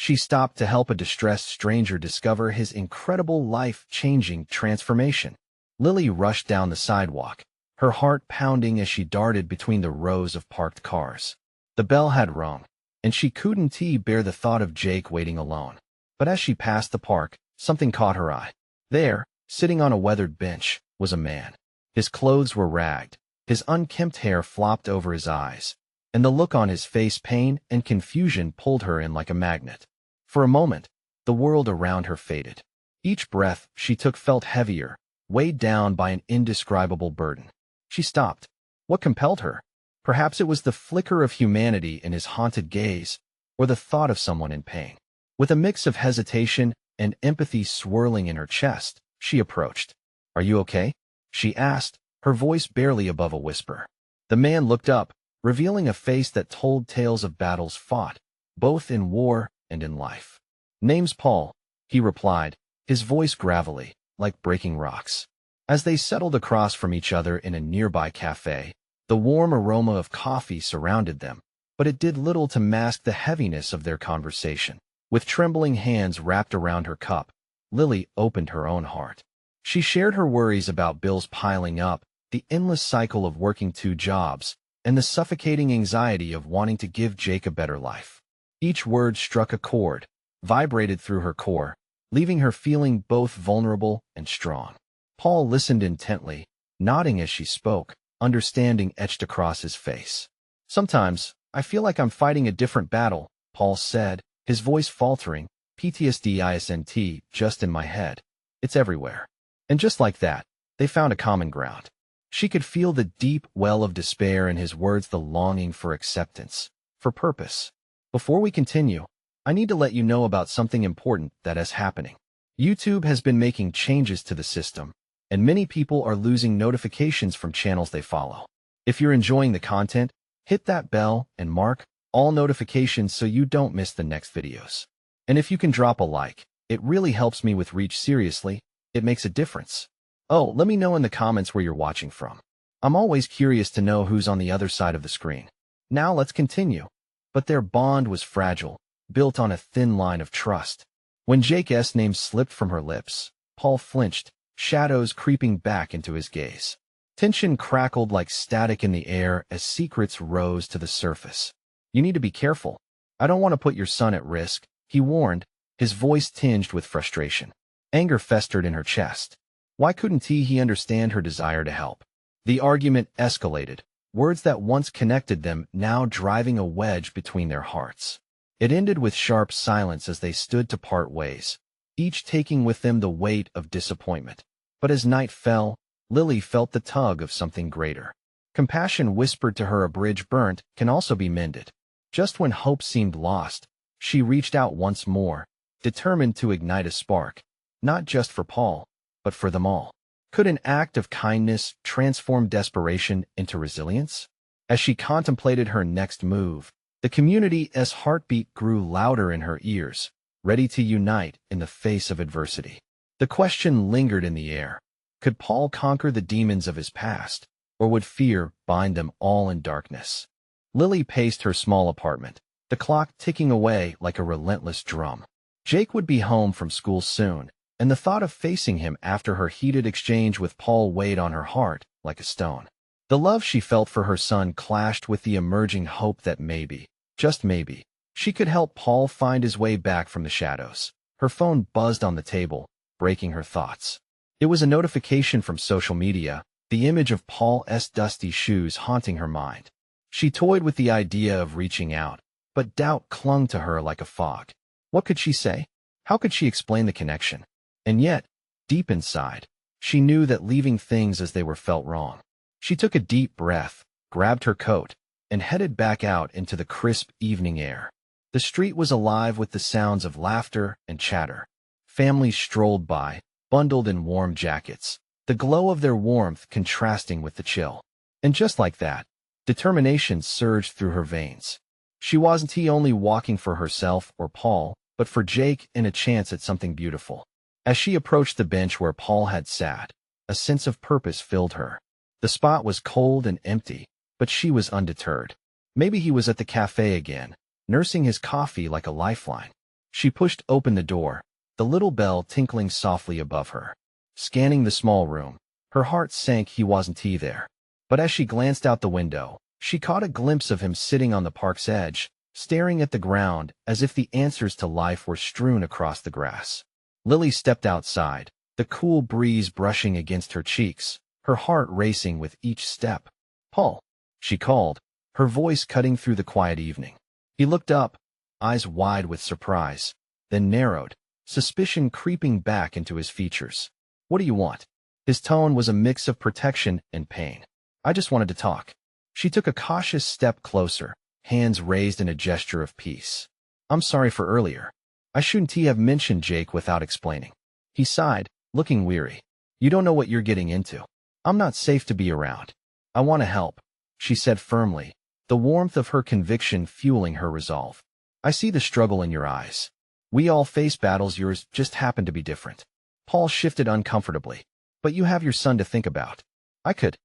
She stopped to help a distressed stranger discover his incredible life-changing transformation. Lily rushed down the sidewalk, her heart pounding as she darted between the rows of parked cars. The bell had rung, and she couldn't bear the thought of Jake waiting alone. But as she passed the park, something caught her eye. There, sitting on a weathered bench, was a man. His clothes were ragged, his unkempt hair flopped over his eyes, and the look on his face, pain and confusion, pulled her in like a magnet. For a moment, the world around her faded. Each breath she took felt heavier, weighed down by an indescribable burden. She stopped. What compelled her? Perhaps it was the flicker of humanity in his haunted gaze, or the thought of someone in pain. With a mix of hesitation and empathy swirling in her chest, she approached. "Are you okay?" she asked, her voice barely above a whisper. The man looked up, revealing a face that told tales of battles fought, both in war and in life. "Name's Paul," he replied, his voice gravelly, like breaking rocks. As they settled across from each other in a nearby cafe, the warm aroma of coffee surrounded them, but it did little to mask the heaviness of their conversation. With trembling hands wrapped around her cup, Lily opened her own heart. She shared her worries about bills piling up, the endless cycle of working 2 jobs, and the suffocating anxiety of wanting to give Jake a better life. Each word struck a chord, vibrated through her core, leaving her feeling both vulnerable and strong. Paul listened intently, nodding as she spoke, understanding etched across his face. "Sometimes, I feel like I'm fighting a different battle," Paul said, his voice faltering. "PTSD isn't just in my head. It's everywhere." And just like that, they found a common ground. She could feel the deep well of despair in his words, the longing for acceptance, for purpose. "Before we continue, I need to let you know about something important that is happening. YouTube has been making changes to the system, and many people are losing notifications from channels they follow. If you're enjoying the content, hit that bell and mark all notifications so you don't miss the next videos. And if you can drop a like, it really helps me with reach. Seriously, it makes a difference. Oh, let me know in the comments where you're watching from. I'm always curious to know who's on the other side of the screen. Now let's continue." But their bond was fragile, built on a thin line of trust. When Jake's name slipped from her lips, Paul flinched, shadows creeping back into his gaze. Tension crackled like static in the air as secrets rose to the surface. "You need to be careful. I don't want to put your son at risk," he warned, his voice tinged with frustration. Anger festered in her chest. Why couldn't he understand her desire to help? The argument escalated, words that once connected them now driving a wedge between their hearts. It ended with sharp silence as they stood to part ways, each taking with them the weight of disappointment. But as night fell, Lily felt the tug of something greater. Compassion whispered to her, a bridge burnt can also be mended. Just when hope seemed lost, she reached out once more, determined to ignite a spark, not just for Paul, but for them all. Could an act of kindness transform desperation into resilience? As she contemplated her next move, the community's heartbeat grew louder in her ears, ready to unite in the face of adversity. The question lingered in the air. Could Paul conquer the demons of his past, or would fear bind them all in darkness? Lily paced her small apartment, the clock ticking away like a relentless drum. Jake would be home from school soon, and the thought of facing him after her heated exchange with Paul weighed on her heart like a stone. The love she felt for her son clashed with the emerging hope that maybe, just maybe, she could help Paul find his way back from the shadows. Her phone buzzed on the table, breaking her thoughts. It was a notification from social media, the image of Paul's dusty shoes haunting her mind. She toyed with the idea of reaching out, but doubt clung to her like a fog. What could she say? How could she explain the connection? And yet, deep inside, she knew that leaving things as they were felt wrong. She took a deep breath, grabbed her coat, and headed back out into the crisp evening air. The street was alive with the sounds of laughter and chatter. Families strolled by, bundled in warm jackets, the glow of their warmth contrasting with the chill. And just like that, determination surged through her veins. She wasn't only walking for herself or Paul, but for Jake and a chance at something beautiful. As she approached the bench where Paul had sat, a sense of purpose filled her. The spot was cold and empty, but she was undeterred. Maybe he was at the cafe again, nursing his coffee like a lifeline. She pushed open the door, the little bell tinkling softly above her. Scanning the small room, her heart sank he wasn't there. But as she glanced out the window, she caught a glimpse of him sitting on the park's edge, staring at the ground as if the answers to life were strewn across the grass. Lily stepped outside, the cool breeze brushing against her cheeks, her heart racing with each step. "Paul," she called, her voice cutting through the quiet evening. He looked up, eyes wide with surprise, then narrowed, suspicion creeping back into his features. "What do you want?" His tone was a mix of protection and pain. "I just wanted to talk." She took a cautious step closer, hands raised in a gesture of peace. "I'm sorry for earlier. I shouldn't have mentioned Jake without explaining." He sighed, looking weary. "You don't know what you're getting into. I'm not safe to be around. I want to help," she said firmly, the warmth of her conviction fueling her resolve. "I see the struggle in your eyes. We all face battles, yours just happen to be different." Paul shifted uncomfortably. "But you have your son to think about. I could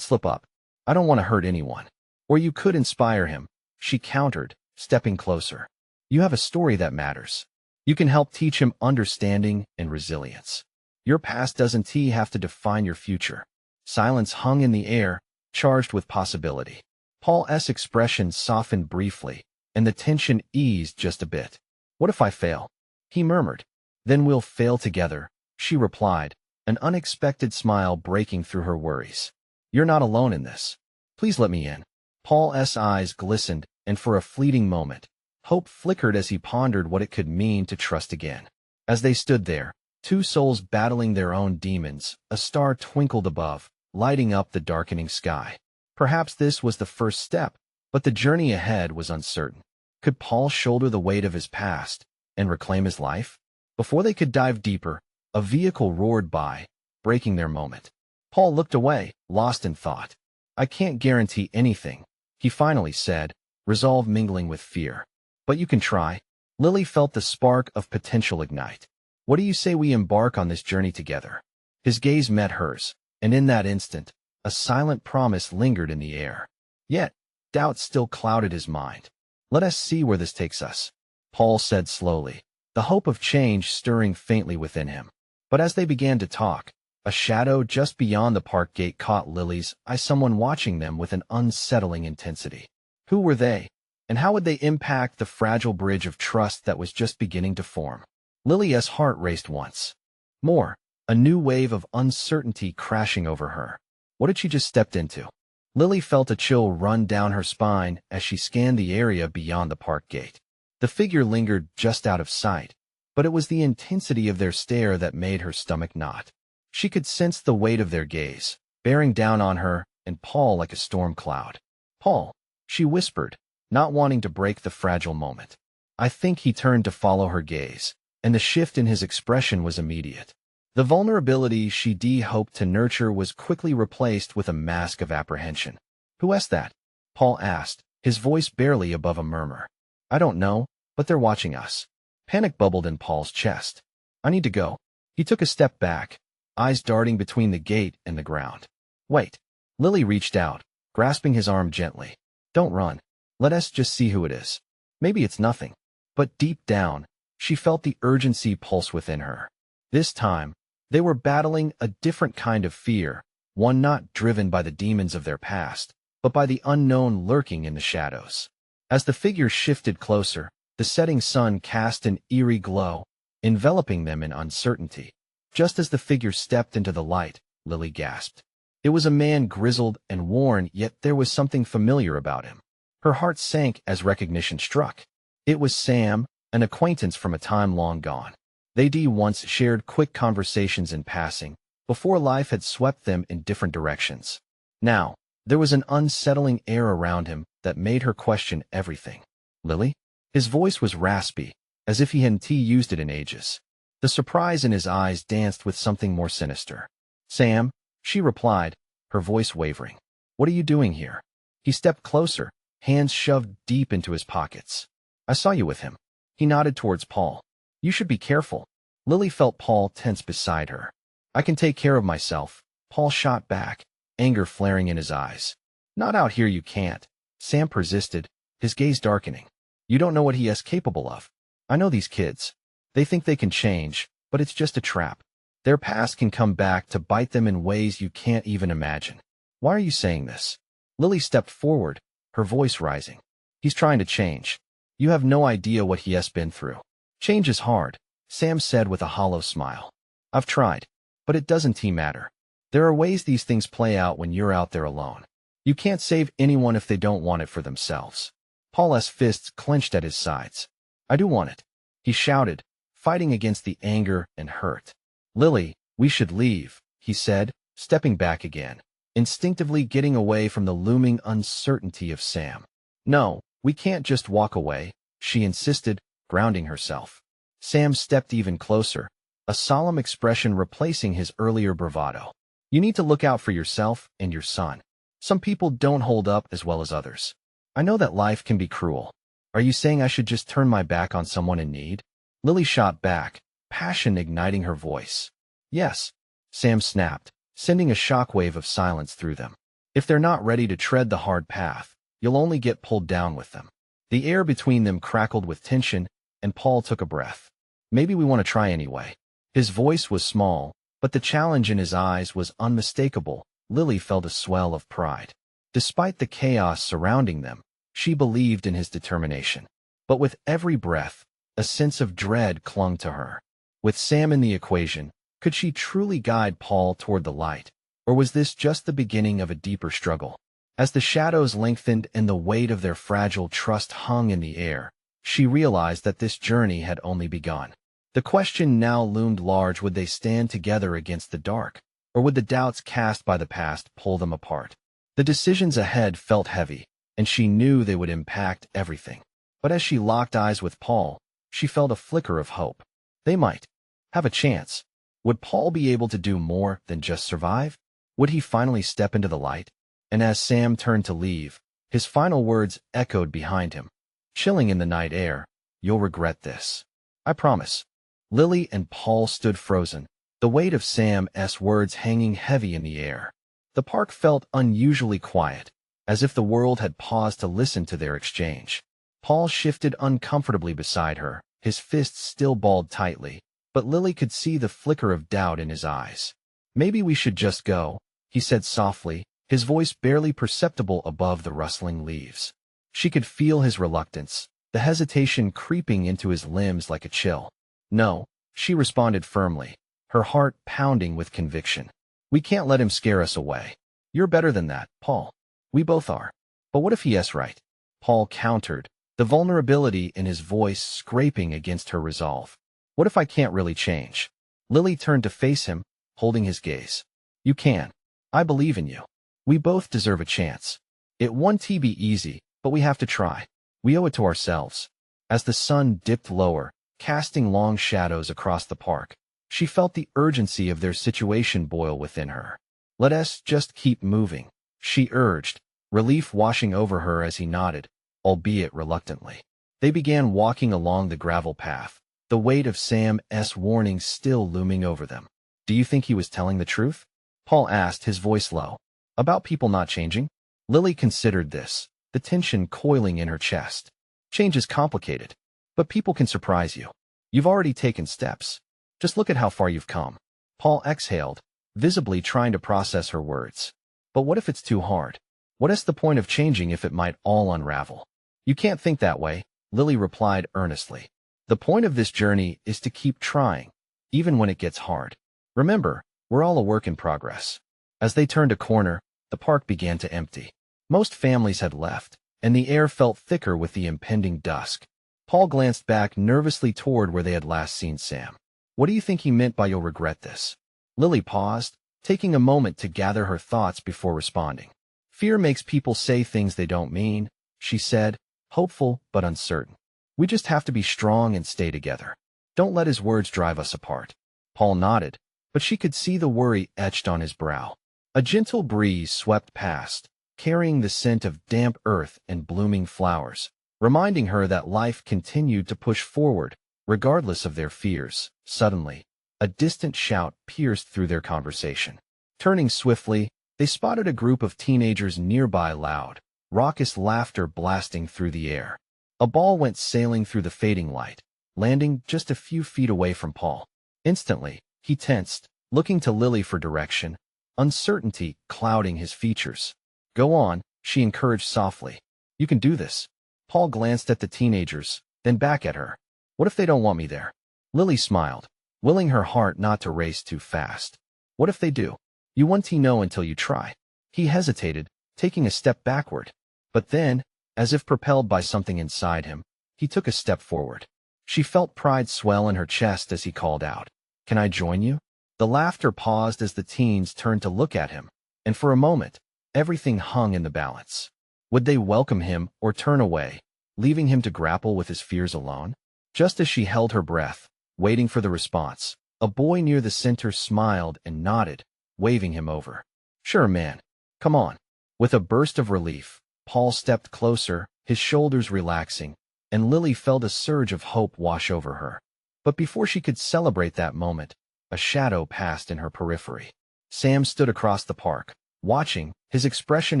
slip up. I don't want to hurt anyone. Or you could inspire him," she countered, stepping closer. "You have a story that matters. You can help teach him understanding and resilience. Your past doesn't have to define your future." Silence hung in the air, charged with possibility. Paul's expression softened briefly, and the tension eased just a bit. "What if I fail?" he murmured. "Then we'll fail together," she replied, an unexpected smile breaking through her worries. "You're not alone in this. Please let me in." Paul's eyes glistened, and for a fleeting moment, hope flickered as he pondered what it could mean to trust again. As they stood there, two souls battling their own demons, a star twinkled above, lighting up the darkening sky. Perhaps this was the first step, but the journey ahead was uncertain. Could Paul shoulder the weight of his past and reclaim his life? Before they could dive deeper, a vehicle roared by, breaking their moment. Paul looked away, lost in thought. "I can't guarantee anything," he finally said, resolve mingling with fear. "But you can try." Lily felt the spark of potential ignite. "What do you say we embark on this journey together?" His gaze met hers, and in that instant, a silent promise lingered in the air. Yet, doubt still clouded his mind. "Let us see where this takes us," Paul said slowly, the hope of change stirring faintly within him. But as they began to talk, a shadow just beyond the park gate caught Lily's eye, someone watching them with an unsettling intensity. Who were they, and how would they impact the fragile bridge of trust that was just beginning to form? Lily's heart raced once more, a new wave of uncertainty crashing over her. What had she just stepped into? Lily felt a chill run down her spine as she scanned the area beyond the park gate. The figure lingered just out of sight, but it was the intensity of their stare that made her stomach knot. She could sense the weight of their gaze, bearing down on her and Paul like a storm cloud. "Paul," she whispered, not wanting to break the fragile moment. I think he turned to follow her gaze, and the shift in his expression was immediate. The vulnerability she'd hoped to nurture was quickly replaced with a mask of apprehension. "Who asked that?" Paul asked, his voice barely above a murmur. "I don't know, but they're watching us." Panic bubbled in Paul's chest. "I need to go." He took a step back, eyes darting between the gate and the ground. "Wait." Lily reached out, grasping his arm gently. "Don't run. Let us just see who it is. Maybe it's nothing." But deep down, she felt the urgency pulse within her. This time, they were battling a different kind of fear, one not driven by the demons of their past, but by the unknown lurking in the shadows. As the figure shifted closer, the setting sun cast an eerie glow, enveloping them in uncertainty. Just as the figure stepped into the light, Lily gasped. It was a man grizzled and worn, yet there was something familiar about him. Her heart sank as recognition struck. It was Sam, an acquaintance from a time long gone. They'd once shared quick conversations in passing, before life had swept them in different directions. Now, there was an unsettling air around him that made her question everything. "Lily?" His voice was raspy, as if he hadn't used it in ages. The surprise in his eyes danced with something more sinister. "Sam," she replied, her voice wavering. "What are you doing here?" He stepped closer, hands shoved deep into his pockets. "I saw you with him." He nodded towards Paul. "You should be careful." Lily felt Paul tense beside her. "I can take care of myself," Paul shot back, anger flaring in his eyes. "Not out here, you can't," Sam persisted, his gaze darkening. "You don't know what he is capable of." I know these kids. They think they can change, but it's just a trap. Their past can come back to bite them in ways you can't even imagine. Why are you saying this? Lily stepped forward, her voice rising. He's trying to change. You have no idea what he has been through. Change is hard, Sam said with a hollow smile. I've tried, but it doesn't matter. There are ways these things play out when you're out there alone. You can't save anyone if they don't want it for themselves. Paul's fists clenched at his sides. I do want it, he shouted, fighting against the anger and hurt. Lily, we should leave, he said, stepping back again, instinctively getting away from the looming uncertainty of Sam. No, we can't just walk away, she insisted, grounding herself. Sam stepped even closer, a solemn expression replacing his earlier bravado. You need to look out for yourself and your son. Some people don't hold up as well as others. I know that life can be cruel. Are you saying I should just turn my back on someone in need? Lily shot back, passion igniting her voice. Yes, Sam snapped, sending a shockwave of silence through them. If they're not ready to tread the hard path, you'll only get pulled down with them. The air between them crackled with tension, and Paul took a breath. Maybe we want to try anyway. His voice was small, but the challenge in his eyes was unmistakable. Lily felt a swell of pride. Despite the chaos surrounding them, she believed in his determination. But with every breath, a sense of dread clung to her. With Sam in the equation, could she truly guide Paul toward the light? Or was this just the beginning of a deeper struggle? As the shadows lengthened and the weight of their fragile trust hung in the air, she realized that this journey had only begun. The question now loomed large: would they stand together against the dark, or would the doubts cast by the past pull them apart? The decisions ahead felt heavy, and she knew they would impact everything. But as she locked eyes with Paul, she felt a flicker of hope. They might have a chance. Would Paul be able to do more than just survive? Would he finally step into the light? And as Sam turned to leave, his final words echoed behind him, chilling in the night air. You'll regret this. I promise. Lily and Paul stood frozen, the weight of Sam's words hanging heavy in the air. The park felt unusually quiet, as if the world had paused to listen to their exchange. Paul shifted uncomfortably beside her, his fists still balled tightly, but Lily could see the flicker of doubt in his eyes. Maybe we should just go, he said softly, his voice barely perceptible above the rustling leaves. She could feel his reluctance, the hesitation creeping into his limbs like a chill. No, she responded firmly, her heart pounding with conviction. We can't let him scare us away. You're better than that, Paul. We both are. But what if he is right? Paul countered, the vulnerability in his voice scraping against her resolve. What if I can't really change? Lily turned to face him, holding his gaze. You can. I believe in you. We both deserve a chance. It won't be easy, but we have to try. We owe it to ourselves. As the sun dipped lower, casting long shadows across the park, she felt the urgency of their situation boil within her. Let us just keep moving, she urged, relief washing over her as he nodded, albeit reluctantly. They began walking along the gravel path, the weight of Sam's warning still looming over them. Do you think he was telling the truth? Paul asked, his voice low. About people not changing? Lily considered this, the tension coiling in her chest. Change is complicated, but people can surprise you. You've already taken steps. Just look at how far you've come. Paul exhaled, visibly trying to process her words. But what if it's too hard? What is the point of changing if it might all unravel? You can't think that way, Lily replied earnestly. The point of this journey is to keep trying, even when it gets hard. Remember, we're all a work in progress. As they turned a corner, the park began to empty. Most families had left, and the air felt thicker with the impending dusk. Paul glanced back nervously toward where they had last seen Sam. What do you think he meant by "you'll regret this"? Lily paused, taking a moment to gather her thoughts before responding. Fear makes people say things they don't mean, she said, hopeful but uncertain. We just have to be strong and stay together. Don't let his words drive us apart. Paul nodded, but she could see the worry etched on his brow. A gentle breeze swept past, carrying the scent of damp earth and blooming flowers, reminding her that life continued to push forward, regardless of their fears. Suddenly, a distant shout pierced through their conversation. Turning swiftly, they spotted a group of teenagers nearby, loud, raucous laughter blasting through the air. A ball went sailing through the fading light, landing just a few feet away from Paul. Instantly, he tensed, looking to Lily for direction, uncertainty clouding his features. "Go on," she encouraged softly. "You can do this." Paul glanced at the teenagers, then back at her. "What if they don't want me there?" Lily smiled, willing her heart not to race too fast. "What if they do? You won't know until you try." He hesitated, taking a step backward. But then, as if propelled by something inside him, he took a step forward. She felt pride swell in her chest as he called out, "Can I join you?" The laughter paused as the teens turned to look at him, and for a moment, everything hung in the balance. Would they welcome him or turn away, leaving him to grapple with his fears alone? Just as she held her breath, waiting for the response, a boy near the center smiled and nodded, waving him over. "Sure, man. Come on." With a burst of relief, Paul stepped closer, his shoulders relaxing, and Lily felt a surge of hope wash over her. But before she could celebrate that moment, a shadow passed in her periphery. Sam stood across the park, watching, his expression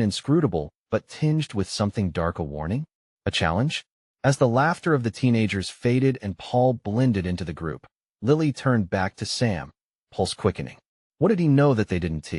inscrutable but tinged with something dark. A warning? A challenge? As the laughter of the teenagers faded and Paul blended into the group, Lily turned back to Sam, pulse quickening. What did he know that they didn't?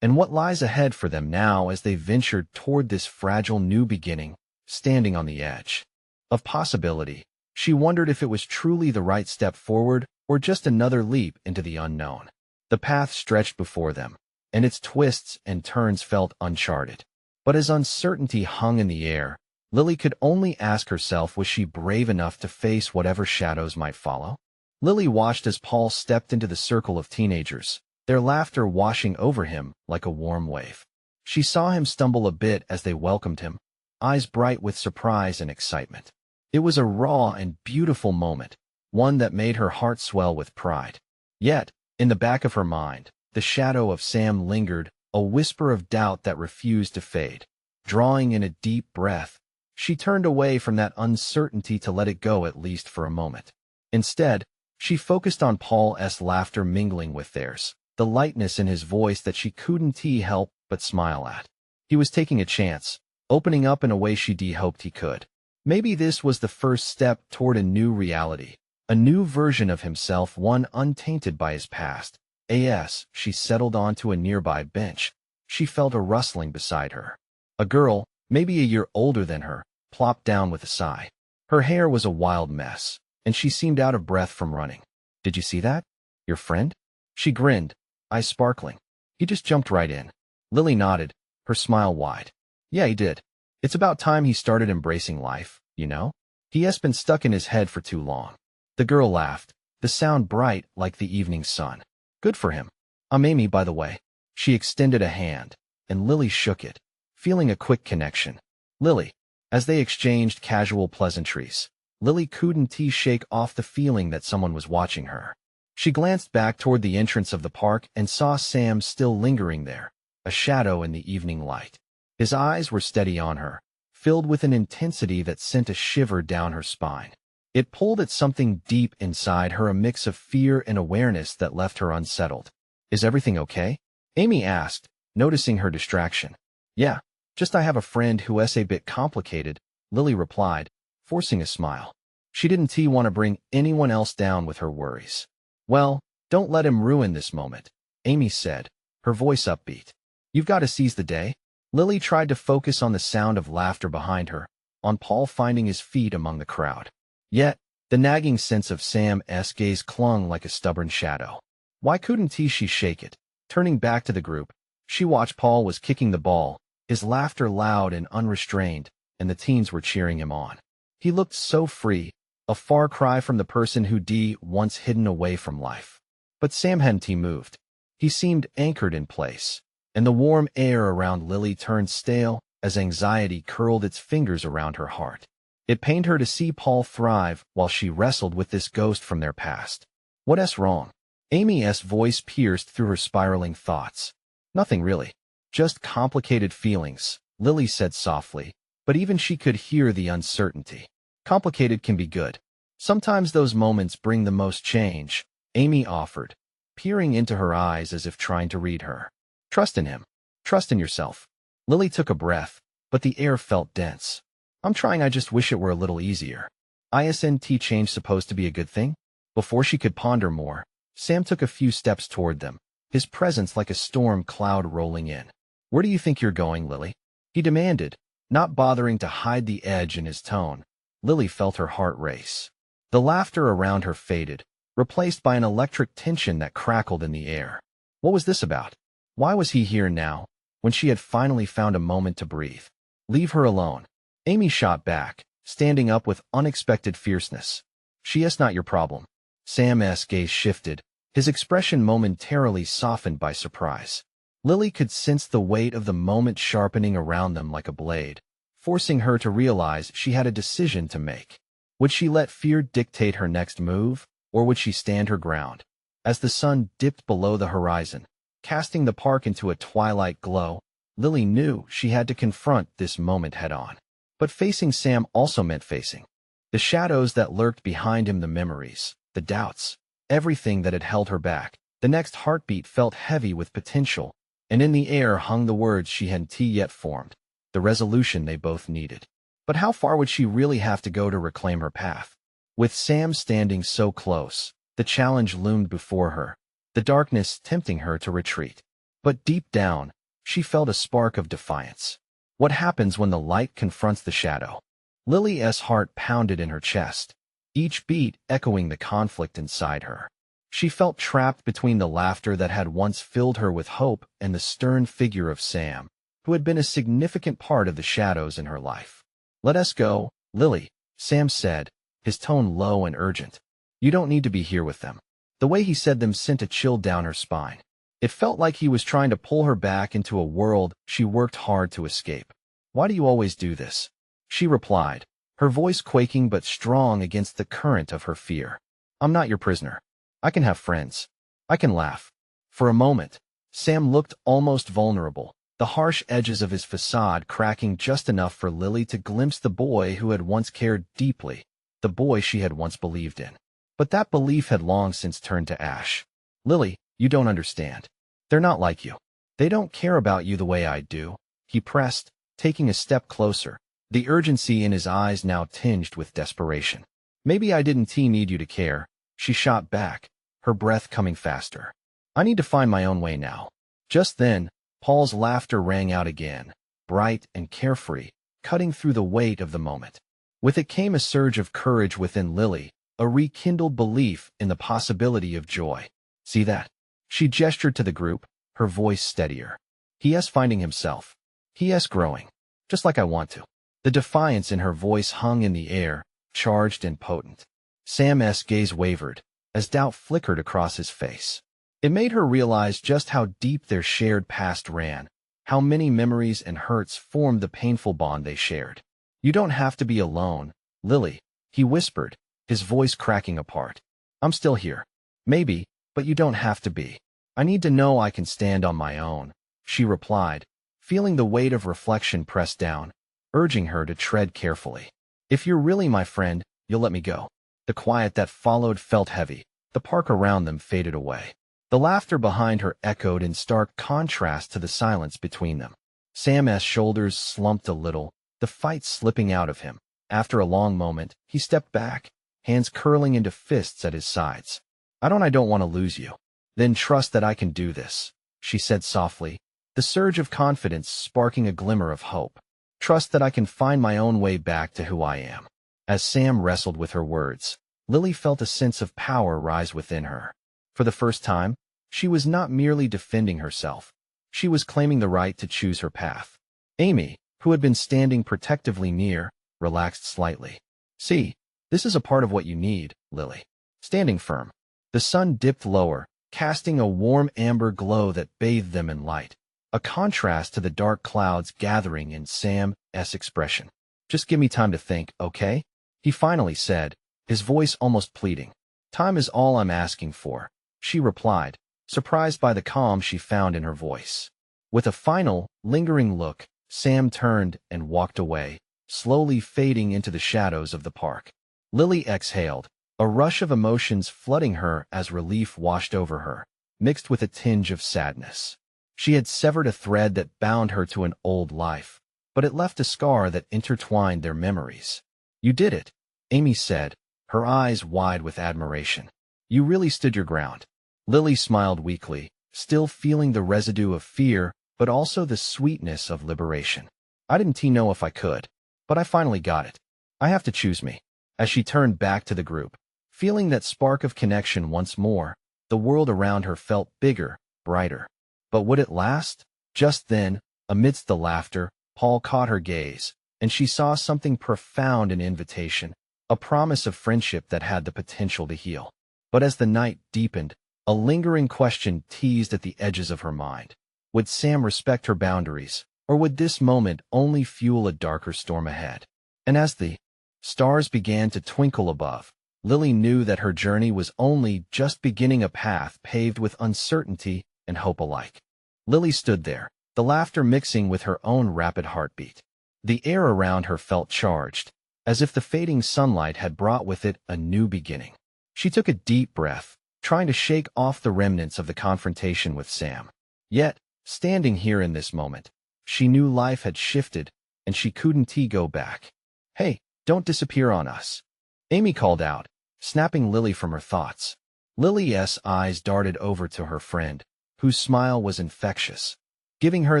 And what lies ahead for them now as they ventured toward this fragile new beginning, standing on the edge of possibility? She wondered if it was truly the right step forward or just another leap into the unknown. The path stretched before them, and its twists and turns felt uncharted. But as uncertainty hung in the air, Lily could only ask herself, was she brave enough to face whatever shadows might follow? Lily watched as Paul stepped into the circle of teenagers, their laughter washing over him like a warm wave. She saw him stumble a bit as they welcomed him, eyes bright with surprise and excitement. It was a raw and beautiful moment, one that made her heart swell with pride. Yet, in the back of her mind, the shadow of Sam lingered, a whisper of doubt that refused to fade. Drawing in a deep breath, she turned away from that uncertainty to let it go at least for a moment. Instead, she focused on Paul's laughter mingling with theirs, the lightness in his voice that she couldn't help but smile at. He was taking a chance, opening up in a way she hoped he could. Maybe this was the first step toward a new reality, a new version of himself, one untainted by his past. As she settled onto a nearby bench, she felt a rustling beside her. A girl, maybe a year older than her, plopped down with a sigh. Her hair was a wild mess, and she seemed out of breath from running. "Did you see that? Your friend?" She grinned, eyes sparkling. "He just jumped right in." Lily nodded, her smile wide. "Yeah, he did. It's about time he started embracing life, you know? He has been stuck in his head for too long." The girl laughed, the sound bright like the evening sun. "Good for him. I'm Amy, by the way." She extended a hand, and Lily shook it, feeling a quick connection. "Lily." As they exchanged casual pleasantries, Lily couldn't shake off the feeling that someone was watching her. She glanced back toward the entrance of the park and saw Sam still lingering there, a shadow in the evening light. His eyes were steady on her, filled with an intensity that sent a shiver down her spine. It pulled at something deep inside her, a mix of fear and awareness that left her unsettled. "Is everything okay?" Amy asked, noticing her distraction. "Yeah, just I have a friend who's a bit complicated," Lily replied, forcing a smile. She didn't want to bring anyone else down with her worries. "Well, don't let him ruin this moment," Amy said, her voice upbeat. "You've got to seize the day." Lily tried to focus on the sound of laughter behind her, on Paul finding his feet among the crowd. Yet, the nagging sense of Sam's gaze clung like a stubborn shadow. Why couldn't she shake it? Turning back to the group, she watched Paul was kicking the ball, his laughter loud and unrestrained, and the teens were cheering him on. He looked so free, a far cry from the person who'd once hidden away from life. But Sam hadn't moved. He seemed anchored in place, and the warm air around Lily turned stale as anxiety curled its fingers around her heart. It pained her to see Paul thrive while she wrestled with this ghost from their past. "What's wrong?" Amy's voice pierced through her spiraling thoughts. "Nothing really. Just complicated feelings," Lily said softly, but even she could hear the uncertainty. "Complicated can be good. Sometimes those moments bring the most change," Amy offered, peering into her eyes as if trying to read her. "Trust in him. Trust in yourself." Lily took a breath, but the air felt dense. "I'm trying, I just wish it were a little easier." ISNT change supposed to be a good thing? Before she could ponder more, Sam took a few steps toward them, his presence like a storm cloud rolling in. Where do you think you're going, Lily? He demanded, not bothering to hide the edge in his tone. Lily felt her heart race. The laughter around her faded, replaced by an electric tension that crackled in the air. What was this about? Why was he here now, when she had finally found a moment to breathe? Leave her alone. Amy shot back, standing up with unexpected fierceness. She is not your problem. Sam's gaze shifted, his expression momentarily softened by surprise. Lily could sense the weight of the moment sharpening around them like a blade, forcing her to realize she had a decision to make. Would she let fear dictate her next move, or would she stand her ground? As the sun dipped below the horizon, casting the park into a twilight glow, Lily knew she had to confront this moment head-on. But facing Sam also meant facing the shadows that lurked behind him, the memories, the doubts, everything that had held her back. The next heartbeat felt heavy with potential, and in the air hung the words she hadn't yet formed, the resolution they both needed. But how far would she really have to go to reclaim her path? With Sam standing so close, the challenge loomed before her, the darkness tempting her to retreat. But deep down, she felt a spark of defiance. What happens when the light confronts the shadow? Lily's heart pounded in her chest, each beat echoing the conflict inside her. She felt trapped between the laughter that had once filled her with hope and the stern figure of Sam, who had been a significant part of the shadows in her life. "Let us go, Lily," Sam said, his tone low and urgent. "You don't need to be here with them." The way he said them sent a chill down her spine. It felt like he was trying to pull her back into a world she worked hard to escape. "Why do you always do this?" she replied, her voice quaking but strong against the current of her fear. "I'm not your prisoner. I can have friends. I can laugh." For a moment, Sam looked almost vulnerable, the harsh edges of his facade cracking just enough for Lily to glimpse the boy who had once cared deeply, the boy she had once believed in. But that belief had long since turned to ash. "Lily, you don't understand. They're not like you. They don't care about you the way I do," he pressed, taking a step closer, the urgency in his eyes now tinged with desperation. "Maybe I didn't need you to care," she shot back, her breath coming faster. "I need to find my own way now." Just then, Paul's laughter rang out again, bright and carefree, cutting through the weight of the moment. With it came a surge of courage within Lily, a rekindled belief in the possibility of joy. "See that?" She gestured to the group, her voice steadier. "He is finding himself. He is growing. Just like I want to." The defiance in her voice hung in the air, charged and potent. Sam's gaze wavered, as doubt flickered across his face. It made her realize just how deep their shared past ran, how many memories and hurts formed the painful bond they shared. "You don't have to be alone, Lily," he whispered, his voice cracking apart. "I'm still here. Maybe, but you don't have to be. I need to know I can stand on my own," she replied, feeling the weight of reflection press down, urging her to tread carefully. "If you're really my friend, you'll let me go." The quiet that followed felt heavy. The park around them faded away. The laughter behind her echoed in stark contrast to the silence between them. Sam's shoulders slumped a little, the fight slipping out of him. After a long moment, he stepped back, hands curling into fists at his sides. I don't want to lose you." "Then trust that I can do this," she said softly, the surge of confidence sparking a glimmer of hope. "Trust that I can find my own way back to who I am." As Sam wrestled with her words, Lily felt a sense of power rise within her. For the first time, she was not merely defending herself. She was claiming the right to choose her path. Amy, who had been standing protectively near, relaxed slightly. "See, this is a part of what you need, Lily." Standing firm, the sun dipped lower, casting a warm amber glow that bathed them in light, a contrast to the dark clouds gathering in Sam's expression. "Just give me time to think, okay?" he finally said, his voice almost pleading. "Time is all I'm asking for," she replied, surprised by the calm she found in her voice. With a final, lingering look, Sam turned and walked away, slowly fading into the shadows of the park. Lily exhaled, a rush of emotions flooding her as relief washed over her, mixed with a tinge of sadness. She had severed a thread that bound her to an old life, but it left a scar that intertwined their memories. "You did it," Amy said, her eyes wide with admiration. You really stood your ground. Lily smiled weakly, still feeling the residue of fear, but also the sweetness of liberation. I didn't know if I could, but I finally got it. I have to choose me. As she turned back to the group, feeling that spark of connection once more, the world around her felt bigger, brighter. But would it last? Just then, amidst the laughter, Paul caught her gaze, and she saw something profound in invitation, a promise of friendship that had the potential to heal. But as the night deepened, a lingering question teased at the edges of her mind. Would Sam respect her boundaries, or would this moment only fuel a darker storm ahead? And as the stars began to twinkle above, Lily knew that her journey was only just beginning, a path paved with uncertainty and hope alike. Lily stood there, the laughter mixing with her own rapid heartbeat. The air around her felt charged, as if the fading sunlight had brought with it a new beginning. She took a deep breath, trying to shake off the remnants of the confrontation with Sam. Yet, standing here in this moment, she knew life had shifted, and she couldn't go back. Hey, don't disappear on us, Amy called out, snapping Lily from her thoughts. Lily's eyes darted over to her friend, whose smile was infectious, giving her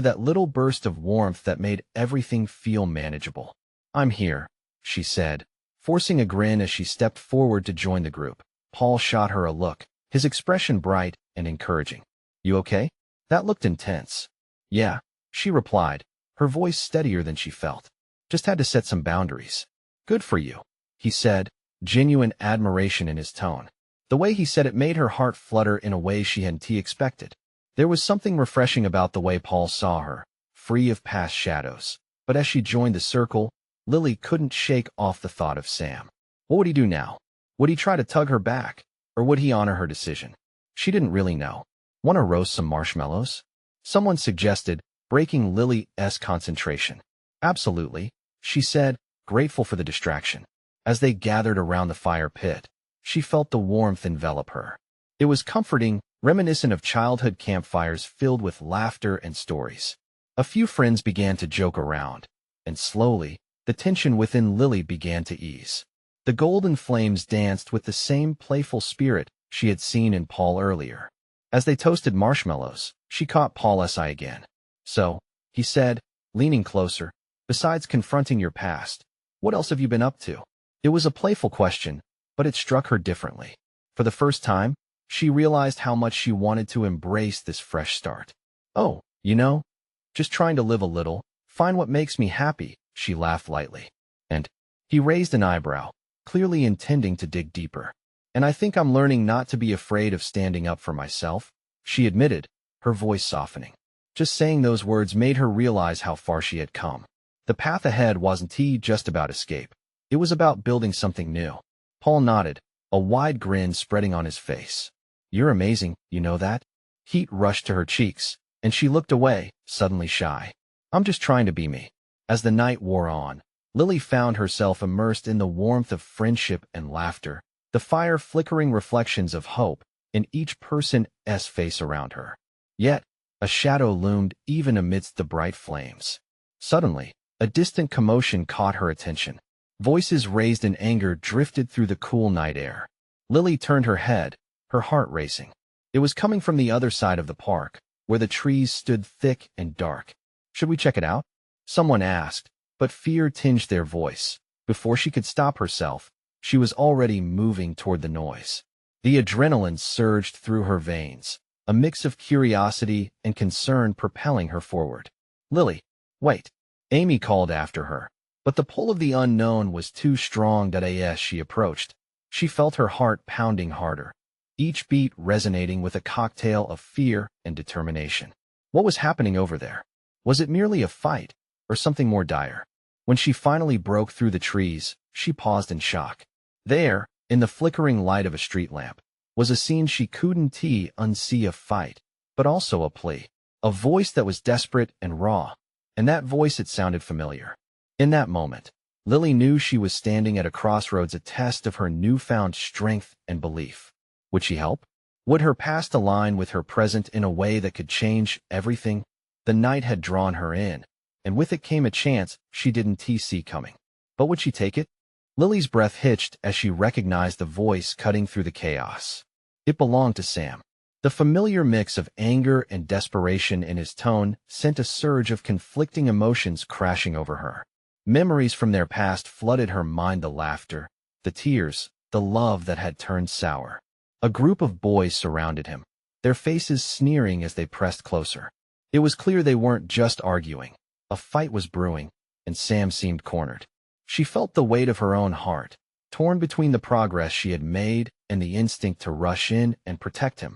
that little burst of warmth that made everything feel manageable. I'm here, she said, forcing a grin as she stepped forward to join the group. Paul shot her a look, his expression bright and encouraging. You okay? That looked intense. Yeah, she replied, her voice steadier than she felt. Just had to set some boundaries. Good for you, he said, genuine admiration in his tone. The way he said it made her heart flutter in a way she hadn't expected. There was something refreshing about the way Paul saw her, free of past shadows. But as she joined the circle, Lily couldn't shake off the thought of Sam. What would he do now? Would he try to tug her back, or would he honor her decision? She didn't really know. Want to roast some marshmallows? Someone suggested, breaking Lily's concentration. Absolutely, she said, grateful for the distraction. As they gathered around the fire pit, she felt the warmth envelop her. It was comforting, reminiscent of childhood campfires filled with laughter and stories. A few friends began to joke around, and slowly, the tension within Lily began to ease. The golden flames danced with the same playful spirit she had seen in Paul earlier. As they toasted marshmallows, she caught Paul's eye again. So, he said, leaning closer, besides confronting your past, what else have you been up to? It was a playful question, but it struck her differently. For the first time, she realized how much she wanted to embrace this fresh start. Oh, just trying to live a little, find what makes me happy, she laughed lightly. And he raised an eyebrow, clearly intending to dig deeper. And I think I'm learning not to be afraid of standing up for myself, she admitted, her voice softening. Just saying those words made her realize how far she had come. The path ahead wasn't just about escape. It was about building something new. Paul nodded, a wide grin spreading on his face. You're amazing, you know that? Heat rushed to her cheeks, and she looked away, suddenly shy. I'm just trying to be me. As the night wore on, Lily found herself immersed in the warmth of friendship and laughter, the fire flickering reflections of hope in each person's face around her. Yet, a shadow loomed even amidst the bright flames. Suddenly, a distant commotion caught her attention. Voices raised in anger drifted through the cool night air. Lily turned her head, her heart racing. It was coming from the other side of the park, where the trees stood thick and dark. Should we check it out? Someone asked, but fear tinged their voice. Before she could stop herself, she was already moving toward the noise. The adrenaline surged through her veins, a mix of curiosity and concern propelling her forward. Lily, wait, Amy called after her. But the pull of the unknown was too strong that as she approached, she felt her heart pounding harder, each beat resonating with a cocktail of fear and determination. What was happening over there? Was it merely a fight, or something more dire? When she finally broke through the trees, she paused in shock. There, in the flickering light of a street lamp, was a scene she couldn't unsee: a fight, but also a plea. A voice that was desperate and raw, and that voice, it sounded familiar. In that moment, Lily knew she was standing at a crossroads, a test of her newfound strength and belief. Would she help? Would her past align with her present in a way that could change everything? The night had drawn her in, and with it came a chance she didn't see coming. But would she take it? Lily's breath hitched as she recognized the voice cutting through the chaos. It belonged to Sam. The familiar mix of anger and desperation in his tone sent a surge of conflicting emotions crashing over her. Memories from their past flooded her mind, the laughter, the tears, the love that had turned sour. A group of boys surrounded him, their faces sneering as they pressed closer. It was clear they weren't just arguing. A fight was brewing, and Sam seemed cornered. She felt the weight of her own heart, torn between the progress she had made and the instinct to rush in and protect him.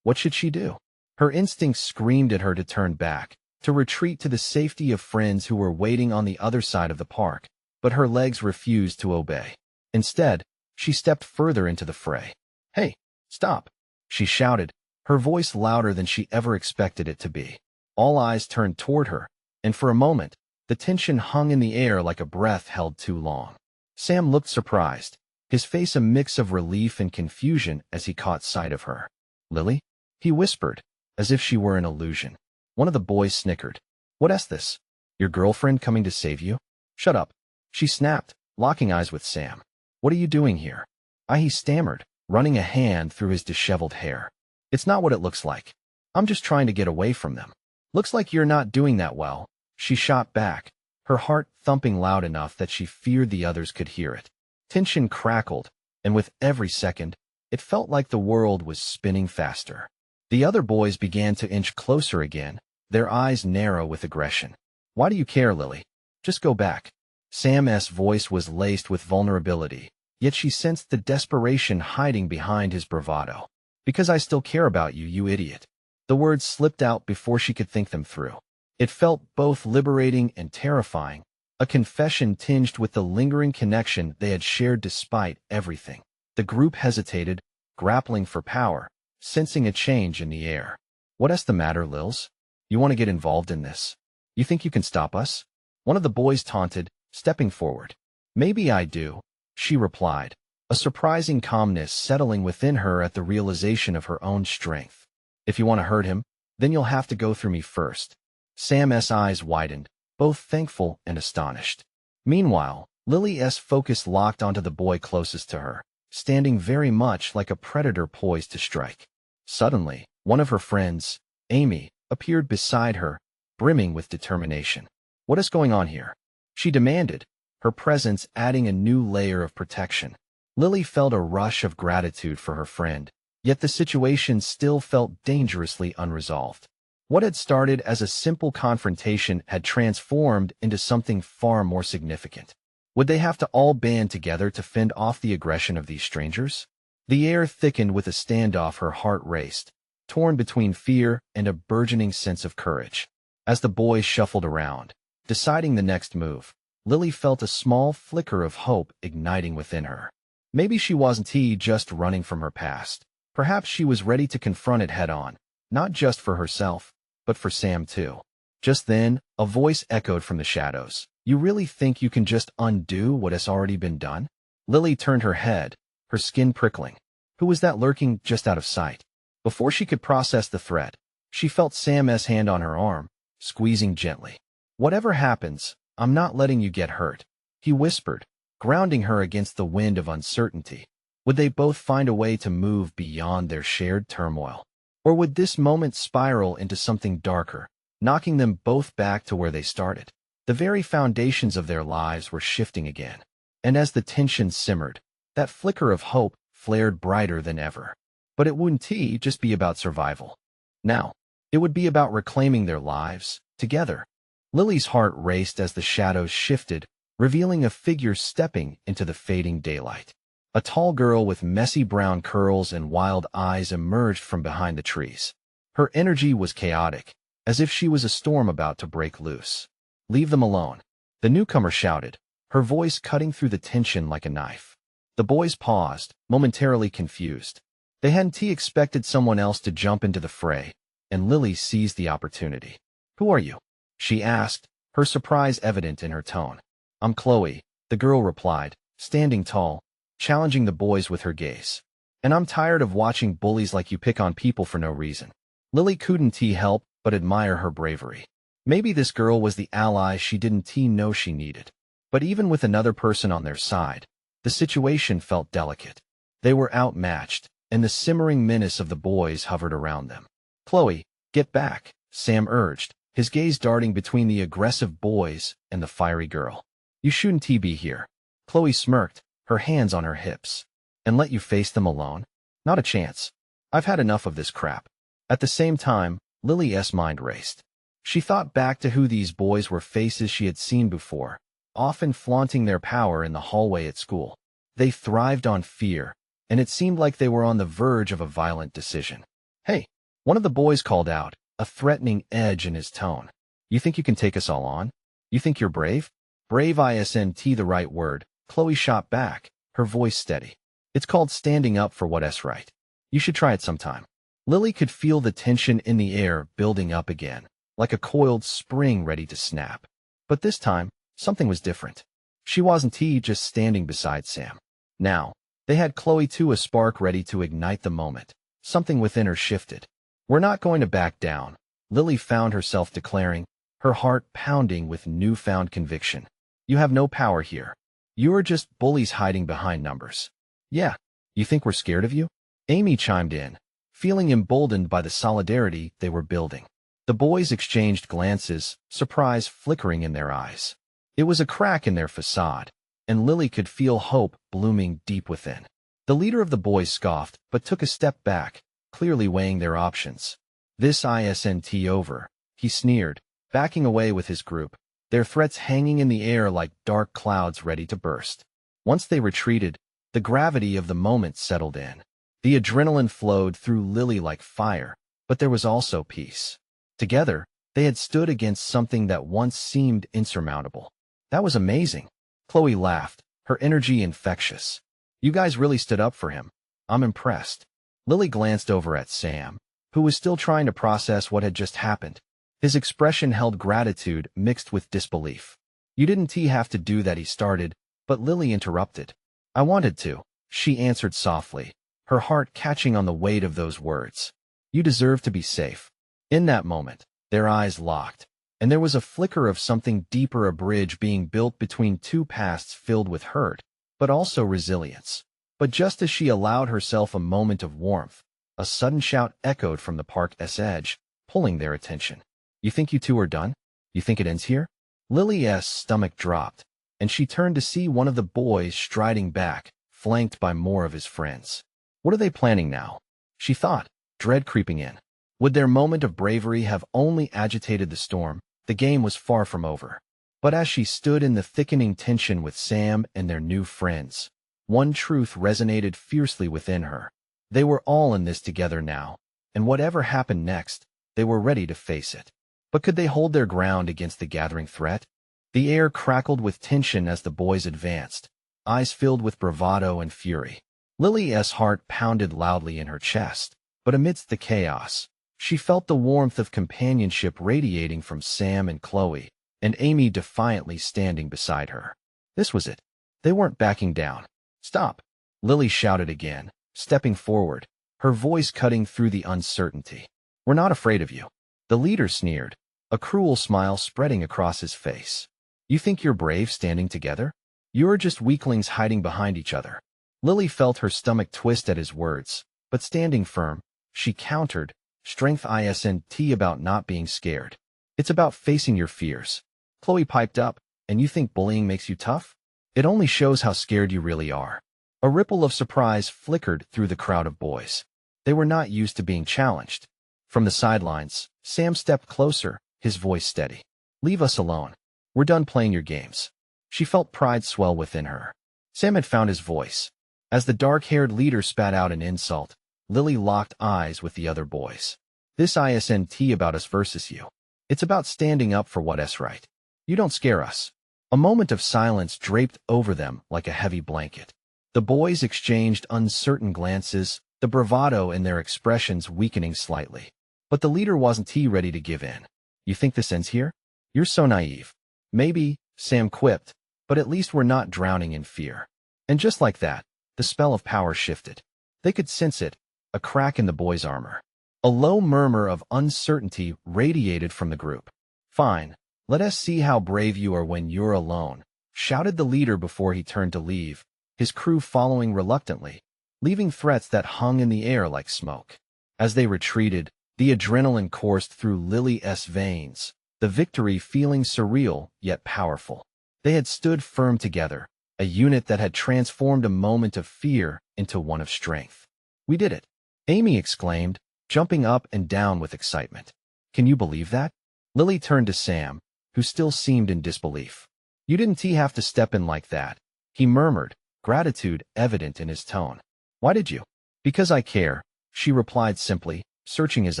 What should she do? Her instincts screamed at her to turn back, to retreat to the safety of friends who were waiting on the other side of the park, but her legs refused to obey. Instead, she stepped further into the fray. "Hey, stop!" she shouted, her voice louder than she ever expected it to be. All eyes turned toward her, and for a moment, the tension hung in the air like a breath held too long. Sam looked surprised, his face a mix of relief and confusion as he caught sight of her. "Lily?" he whispered, as if she were an illusion. One of the boys snickered. "What's this? Your girlfriend coming to save you?" "Shut up," she snapped, locking eyes with Sam. "What are you doing here?" He stammered, running a hand through his disheveled hair. "It's not what it looks like. I'm just trying to get away from them." "Looks like you're not doing that well," she shot back, her heart thumping loud enough that she feared the others could hear it. Tension crackled, and with every second, it felt like the world was spinning faster. The other boys began to inch closer again, their eyes narrow with aggression. "Why do you care, Lily? Just go back." Sam's voice was laced with vulnerability, yet she sensed the desperation hiding behind his bravado. "Because I still care about you, you idiot." The words slipped out before she could think them through. It felt both liberating and terrifying, a confession tinged with the lingering connection they had shared despite everything. The group hesitated, grappling for power, sensing a change in the air. "What's the matter, Lils? You want to get involved in this? You think you can stop us?" One of the boys taunted, stepping forward. "Maybe I do," she replied, a surprising calmness settling within her at the realization of her own strength. "If you want to hurt him, then you'll have to go through me first." Sam's eyes widened, both thankful and astonished. Meanwhile, Lily's focus locked onto the boy closest to her, standing very much like a predator poised to strike. Suddenly, one of her friends, Amy, appeared beside her, brimming with determination. "What is going on here?" she demanded, her presence adding a new layer of protection. Lily felt a rush of gratitude for her friend, yet the situation still felt dangerously unresolved. What had started as a simple confrontation had transformed into something far more significant. Would they have to all band together to fend off the aggression of these strangers? The air thickened with a standoff. Her heart raced, torn between fear and a burgeoning sense of courage. As the boys shuffled around, deciding the next move, Lily felt a small flicker of hope igniting within her. Maybe she wasn't just running from her past. Perhaps she was ready to confront it head-on, not just for herself, but for Sam too. Just then, a voice echoed from the shadows. "You really think you can just undo what has already been done?" Lily turned her head, her skin prickling. Who was that lurking just out of sight? Before she could process the threat, she felt Sam's hand on her arm, squeezing gently. "Whatever happens, I'm not letting you get hurt," he whispered, grounding her against the wind of uncertainty. Would they both find a way to move beyond their shared turmoil? Or would this moment spiral into something darker, knocking them both back to where they started? The very foundations of their lives were shifting again. And as the tension simmered, that flicker of hope flared brighter than ever. But it wouldn't just be about survival. Now, it would be about reclaiming their lives, together. Lily's heart raced as the shadows shifted, revealing a figure stepping into the fading daylight. A tall girl with messy brown curls and wild eyes emerged from behind the trees. Her energy was chaotic, as if she was a storm about to break loose. "Leave them alone," the newcomer shouted, her voice cutting through the tension like a knife. The boys paused, momentarily confused. They hadn't expected someone else to jump into the fray, and Lily seized the opportunity. "Who are you?" she asked, her surprise evident in her tone. "I'm Chloe," the girl replied, standing tall, challenging the boys with her gaze. "And I'm tired of watching bullies like you pick on people for no reason." Lily couldn't help but admire her bravery. Maybe this girl was the ally she didn't know she needed. But even with another person on their side, The situation felt delicate. They were outmatched, and the simmering menace of the boys hovered around them. "Chloe, get back," Sam urged, his gaze darting between the aggressive boys and the fiery girl. "You shouldn't be here." Chloe smirked, her hands on her hips. "And let you face them alone? Not a chance. I've had enough of this crap." At the same time, Lily's mind raced. She thought back to who these boys were, faces she had seen before, often flaunting their power in the hallway at school. They thrived on fear, and it seemed like they were on the verge of a violent decision. "Hey," one of the boys called out, a threatening edge in his tone. "You think you can take us all on? You think you're brave?" "Brave isn't the right word," Chloe shot back, her voice steady. "It's called standing up for what's right. You should try it sometime." Lily could feel the tension in the air building up again, like a coiled spring ready to snap. But this time, something was different. She wasn't just standing beside Sam. Now, they had Chloe too, a spark ready to ignite the moment. Something within her shifted. "We're not going to back down," Lily found herself declaring, her heart pounding with newfound conviction. "You have no power here. You are just bullies hiding behind numbers." "Yeah, you think we're scared of you?" Amy chimed in, feeling emboldened by the solidarity they were building. The boys exchanged glances, surprise flickering in their eyes. It was a crack in their facade, and Lily could feel hope blooming deep within. The leader of the boys scoffed, but took a step back, clearly weighing their options. "This isn't over," he sneered, backing away with his group, their threats hanging in the air like dark clouds ready to burst. Once they retreated, the gravity of the moment settled in. The adrenaline flowed through Lily like fire, but there was also peace. Together, they had stood against something that once seemed insurmountable. "That was amazing." Chloe laughed, her energy infectious. "You guys really stood up for him. I'm impressed." Lily glanced over at Sam, who was still trying to process what had just happened. His expression held gratitude mixed with disbelief. "You didn't have to do that," he started, but Lily interrupted. "I wanted to," she answered softly, her heart catching on the weight of those words. "You deserve to be safe." In that moment, their eyes locked, and there was a flicker of something deeper, a bridge being built between two pasts filled with hurt, but also resilience. But just as she allowed herself a moment of warmth, a sudden shout echoed from the park's edge, pulling their attention. "You think you two are done? You think it ends here?" Lily's stomach dropped, and she turned to see one of the boys striding back, flanked by more of his friends. What are they planning now? She thought, dread creeping in. Would their moment of bravery have only agitated the storm? The game was far from over. But as she stood in the thickening tension with Sam and their new friends, one truth resonated fiercely within her. They were all in this together now, and whatever happened next, they were ready to face it. But could they hold their ground against the gathering threat? The air crackled with tension as the boys advanced, eyes filled with bravado and fury. Lily's heart pounded loudly in her chest, but amidst the chaos, she felt the warmth of companionship radiating from Sam and Chloe, and Amy defiantly standing beside her. This was it. They weren't backing down. "Stop!" Lily shouted again, stepping forward, her voice cutting through the uncertainty. "We're not afraid of you." The leader sneered, a cruel smile spreading across his face. "You think you're brave standing together? You're just weaklings hiding behind each other." Lily felt her stomach twist at his words, but standing firm, she countered, "Strength isn't about not being scared. It's about facing your fears." Chloe piped up, "And you think bullying makes you tough? It only shows how scared you really are." A ripple of surprise flickered through the crowd of boys. They were not used to being challenged. From the sidelines, Sam stepped closer, his voice steady. "Leave us alone. We're done playing your games." She felt pride swell within her. Sam had found his voice. As the dark-haired leader spat out an insult, Lily locked eyes with the other boys. "This isn't about us versus you. It's about standing up for what's right. You don't scare us." A moment of silence draped over them like a heavy blanket. The boys exchanged uncertain glances, the bravado in their expressions weakening slightly. But the leader wasn't ready to give in. "You think this ends here? You're so naive." "Maybe," Sam quipped, "but at least we're not drowning in fear." And just like that, the spell of power shifted. They could sense it, a crack in the boys' armor. A low murmur of uncertainty radiated from the group. "Fine, let us see how brave you are when you're alone," shouted the leader before he turned to leave, his crew following reluctantly, leaving threats that hung in the air like smoke. As they retreated, the adrenaline coursed through Lily's veins, the victory feeling surreal yet powerful. They had stood firm together, a unit that had transformed a moment of fear into one of strength. "We did it!" Amy exclaimed, jumping up and down with excitement. "Can you believe that?" Lily turned to Sam, who still seemed in disbelief. "You didn't have to step in like that," he murmured, gratitude evident in his tone. "Why did you?" "Because I care," she replied simply, searching his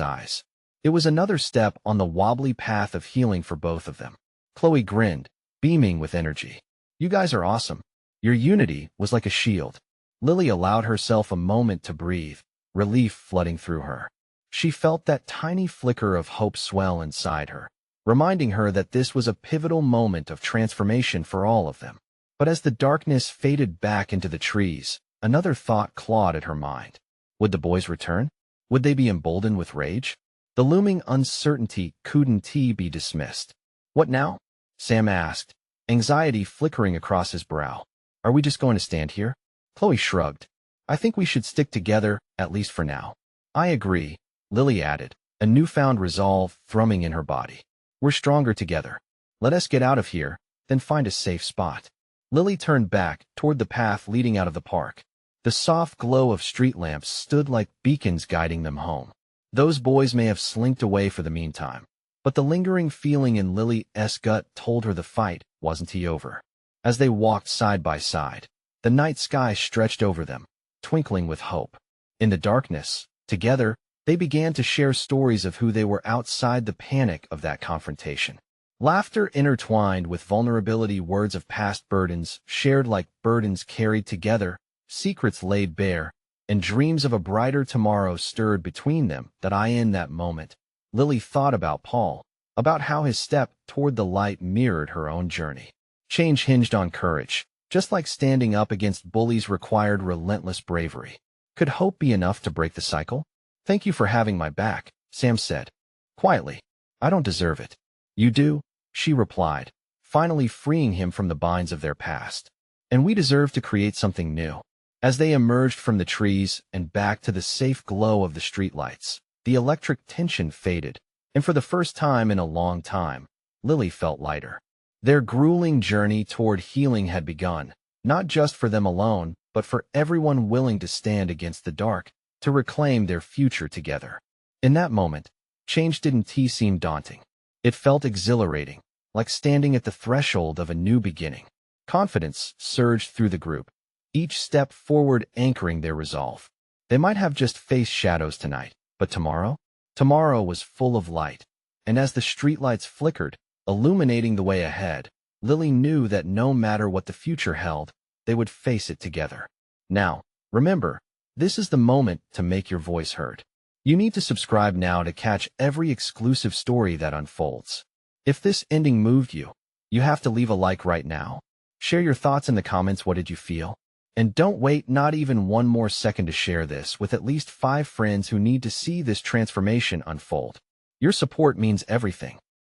eyes. It was another step on the wobbly path of healing for both of them. Chloe grinned, beaming with energy. "You guys are awesome. Your unity was like a shield." Lily allowed herself a moment to breathe, relief flooding through her. She felt that tiny flicker of hope swell inside her, reminding her that this was a pivotal moment of transformation for all of them. But as the darkness faded back into the trees, another thought clawed at her mind. Would the boys return? Would they be emboldened with rage? The looming uncertainty couldn't be dismissed. "What now?" Sam asked, anxiety flickering across his brow. "Are we just going to stand here?" Chloe shrugged. "I think we should stick together, at least for now." "I agree," Lily added, a newfound resolve thrumming in her body. "We're stronger together. Let us get out of here, then find a safe spot." Lily turned back toward the path leading out of the park. The soft glow of street lamps stood like beacons guiding them home. Those boys may have slinked away for the meantime, but the lingering feeling in Lily's gut told her the fight wasn't over. As they walked side by side, the night sky stretched over them, twinkling with hope. In the darkness, together, they began to share stories of who they were outside the panic of that confrontation. Laughter intertwined with vulnerability, words of past burdens shared like burdens carried together, secrets laid bare, and dreams of a brighter tomorrow stirred between them. In that moment, Lily thought about Paul, about how his step toward the light mirrored her own journey. Change hinged on courage, just like standing up against bullies required relentless bravery. Could hope be enough to break the cycle? "Thank you for having my back," Sam said, quietly. "I don't deserve it." "You do," she replied, finally freeing him from the binds of their past. "And we deserve to create something new." As they emerged from the trees and back to the safe glow of the streetlights, the electric tension faded, and for the first time in a long time, Lily felt lighter. Their grueling journey toward healing had begun, not just for them alone, but for everyone willing to stand against the dark, to reclaim their future together. In that moment, change didn't seem daunting. It felt exhilarating, like standing at the threshold of a new beginning. Confidence surged through the group, each step forward anchoring their resolve. They might have just faced shadows tonight, but tomorrow? Tomorrow was full of light, and as the streetlights flickered, illuminating the way ahead, Lily knew that no matter what the future held, they would face it together. Now, remember, this is the moment to make your voice heard. You need to subscribe now to catch every exclusive story that unfolds. If this ending moved you, you have to leave a like right now. Share your thoughts in the comments. What did you feel? And don't wait not even one more second to share this with at least 5 friends who need to see this transformation unfold. Your support means everything.